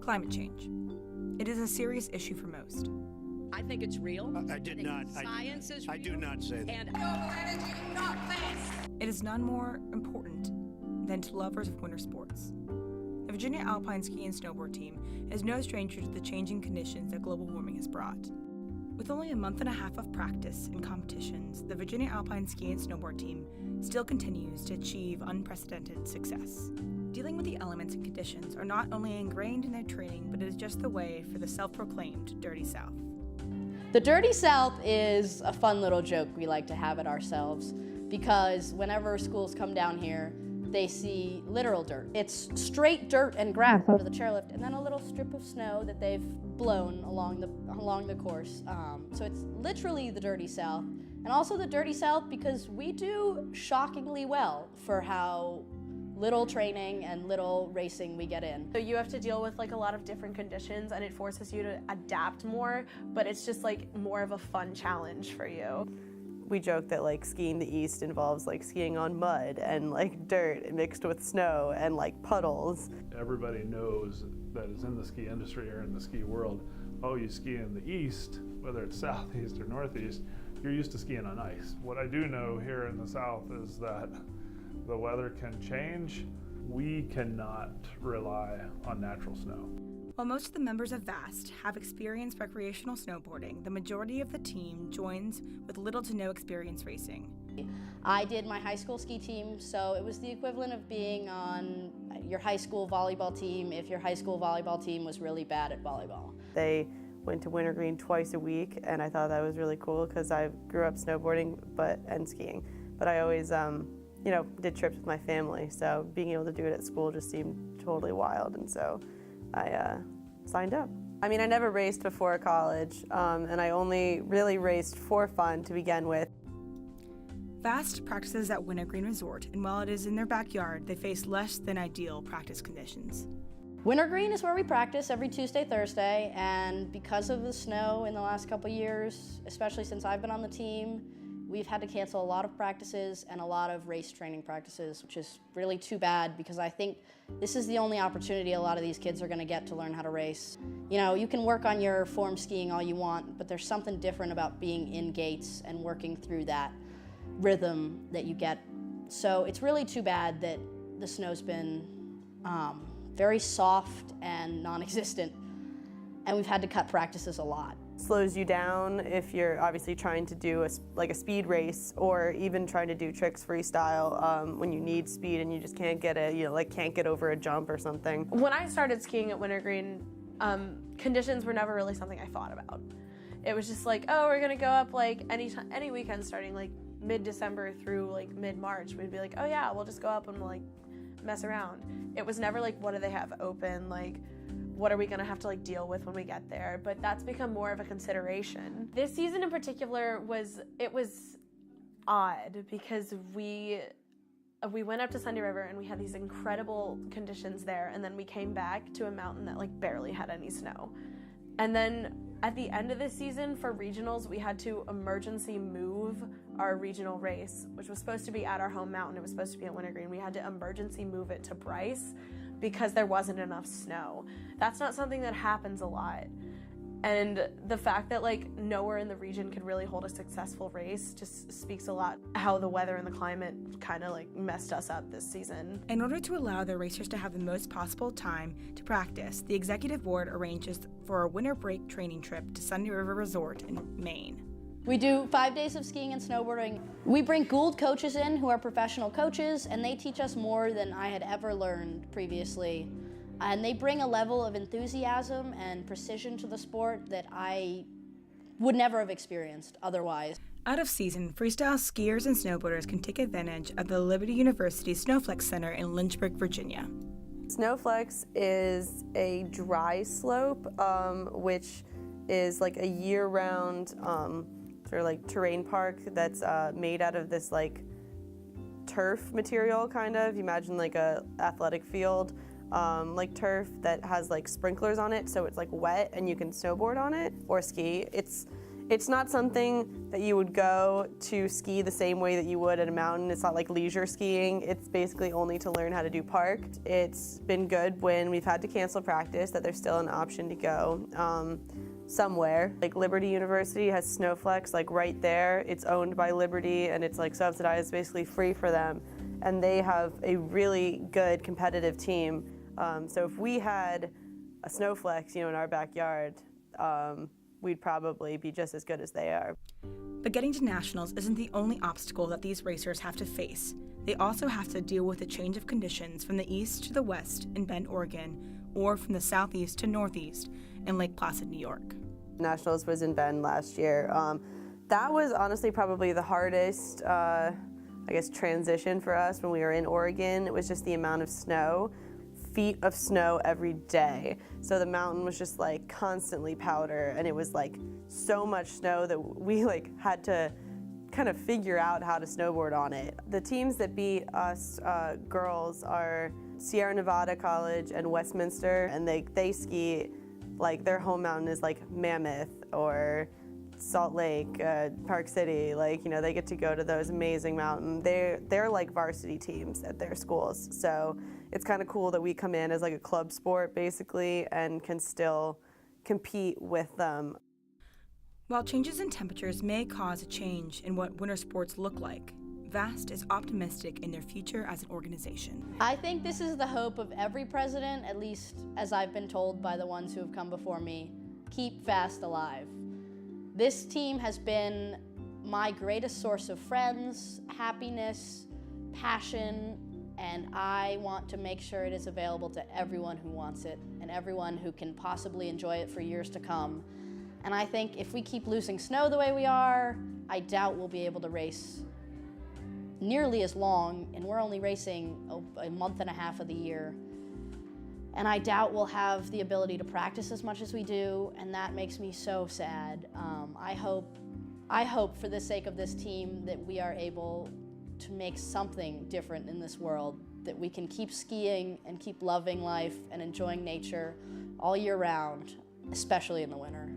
Climate change. It is a serious issue for most. I think it's real. I did not. Science is real. I do not say that. And global energy, not VASST. It is none more important than to lovers of winter sports. The Virginia Alpine ski and snowboard team is no stranger to the changing conditions that global warming has brought. With only a month and a half of practice and competitions, the Virginia Alpine ski and snowboard team still continues to achieve unprecedented success. Dealing with the elements and conditions are not only ingrained in their training, but it is just the way for the self-proclaimed Dirty South. The Dirty South is a fun little joke we like to have at ourselves because whenever schools come down here, they see literal dirt. It's straight dirt and grass over the chairlift and then a little strip of snow that they've blown along the course. So it's literally the Dirty South. And also the Dirty South because we do shockingly well for how little training and little racing we get in. So you have to deal with like a lot of different conditions and it forces you to adapt more, but it's just like more of a fun challenge for you. We joke that like skiing the East involves like skiing on mud and like dirt mixed with snow and like puddles. Everybody knows that is in the ski industry or in the ski world, oh, you ski in the East, whether it's Southeast or Northeast, you're used to skiing on ice. What I do know here in the South is that the weather can change. We cannot rely on natural snow. While most of the members of VASST have experienced recreational snowboarding, the majority of the team joins with little to no experience racing. I did my high school ski team, so it was the equivalent of being on your high school volleyball team if your high school volleyball team was really bad at volleyball. They went to Wintergreen twice a week, and I thought that was really cool because I grew up snowboarding and skiing. But I always did trips with my family, so being able to do it at school just seemed totally wild, and so I signed up. I mean, I never raced before college, and I only really raced for fun to begin with. VASST practices at Wintergreen Resort, and while it is in their backyard, they face less than ideal practice conditions. Wintergreen is where we practice every Tuesday, Thursday, and because of the snow in the last couple years, especially since I've been on the team, we've had to cancel a lot of practices and a lot of race training practices, which is really too bad because I think this is the only opportunity a lot of these kids are going to get to learn how to race. You know, you can work on your form skiing all you want, but there's something different about being in gates and working through that rhythm that you get. So it's really too bad that the snow's been very soft and non-existent, and we've had to cut practices a lot. Slows you down if you're obviously trying to do a speed race or even trying to do tricks freestyle when you need speed and you just can't get can't get over a jump or something. When I started skiing at Wintergreen, conditions were never really something I thought about. It was just like, oh, we're gonna go up like any weekend starting like mid-December through like mid-March. We'd be like, oh yeah, we'll just go up and like mess around. It was never like, what do they have open? Like, what are we gonna have to like deal with when we get there? But that's become more of a consideration. This season in particular was odd because we went up to Sunday River and we had these incredible conditions there, and then we came back to a mountain that like barely had any snow. And then at the end of the season for regionals, we had to emergency move our regional race, which was supposed to be at our home mountain. It was supposed to be at Wintergreen. We had to emergency move it to Bryce because there wasn't enough snow. That's not something that happens a lot. And the fact that like nowhere in the region could really hold a successful race just speaks a lot how the weather and the climate kind of like messed us up this season. In order to allow their racers to have the most possible time to practice, the executive board arranges for a winter break training trip to Sunday River Resort in Maine. We do 5 days of skiing and snowboarding. We bring Gould coaches in who are professional coaches, and they teach us more than I had ever learned previously. And they bring a level of enthusiasm and precision to the sport that I would never have experienced otherwise. Out of season, freestyle skiers and snowboarders can take advantage of the Liberty University Snowflex Center in Lynchburg, Virginia. Snowflex is a dry slope, which is like a year-round sort of like terrain park that's made out of this like turf material, kind of. You imagine like a athletic field. Like turf that has like sprinklers on it, so it's like wet and you can snowboard on it or ski. It's It's not something that you would go to ski the same way that you would at a mountain. It's not like leisure skiing. It's basically only to learn how to do parked. It's been good when we've had to cancel practice that there's still an option to go somewhere. Like Liberty University has Snowflex like right there. It's owned by Liberty and it's like subsidized, basically free for them. And they have a really good competitive team. So if we had a Snowflex, in our backyard, we'd probably be just as good as they are. But getting to nationals isn't the only obstacle that these racers have to face. They also have to deal with the change of conditions from the east to the west in Bend, Oregon, or from the southeast to northeast in Lake Placid, New York. Nationals was in Bend last year. That was honestly probably the hardest, transition for us when we were in Oregon. It was just the amount of snow. Feet of snow every day. So the mountain was just like constantly powder, and it was like so much snow that we had to kind of figure out how to snowboard on it. The teams that beat us girls are Sierra Nevada College and Westminster, and they ski like their home mountain is like Mammoth or Salt Lake, Park City, they get to go to those amazing mountains. They're like varsity teams at their schools, so it's kind of cool that we come in as like a club sport basically and can still compete with them. While changes in temperatures may cause a change in what winter sports look like, VASST is optimistic in their future as an organization. I think this is the hope of every president, at least as I've been told by the ones who have come before me. Keep VASST alive. This team has been my greatest source of friends, happiness, passion, and I want to make sure it is available to everyone who wants it and everyone who can possibly enjoy it for years to come. And I think if we keep losing snow the way we are, I doubt we'll be able to race nearly as long, and we're only racing a month and a half of the year. And I doubt we'll have the ability to practice as much as we do, and that makes me so sad. I hope for the sake of this team that we are able to make something different in this world, that we can keep skiing and keep loving life and enjoying nature all year round, especially in the winter.